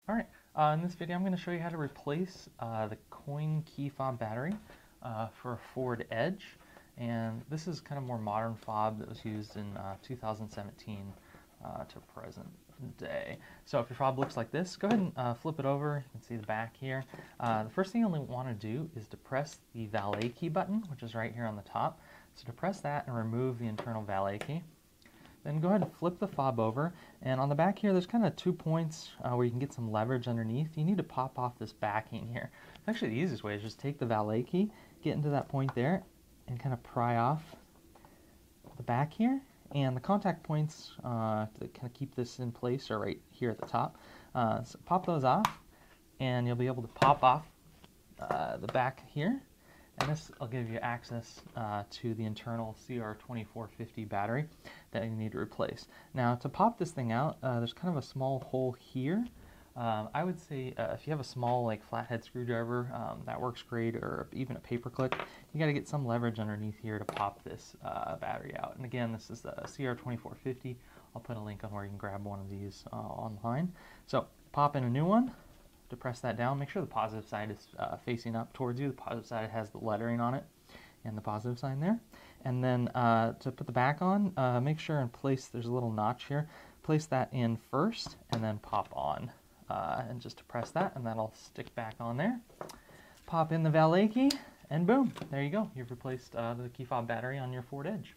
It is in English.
Alright, in this video I'm going to show you how to replace the coin key fob battery for a Ford Edge. And this is kind of more modern fob that was used in 2017 to present day. So if your fob looks like this, go ahead and flip it over. You can see the back here. The first thing you'll want to do is to press the valet key button, which is right here on the top. So to press that and remove the internal valet key. Then go ahead and flip the fob over, and on the back here there's kind of 2 points where you can get some leverage underneath. You need to pop off this backing here. Actually, the easiest way is just take the valet key, get into that point there, and kind of pry off the back here. And the contact points that kind of keep this in place are right here at the top. So pop those off, and you'll be able to pop off the back here. And this will give you access to the internal CR2450 battery that you need to replace. Now, to pop this thing out, there's kind of a small hole here. I would say if you have a small like flathead screwdriver, that works great, or even a paper clip. You got to get some leverage underneath here to pop this battery out. And again, this is the CR2450. I'll put a link on where you can grab one of these online. So pop in a new one. To press that down, make sure the positive side is facing up towards you. The positive side has the lettering on it and the positive sign there. And then to put the back on, make sure and place, there's a little notch here, place that in first and then pop on. And just to press that, and that'll stick back on there. Pop in the valet key, and boom, there you go. You've replaced the key fob battery on your Ford Edge.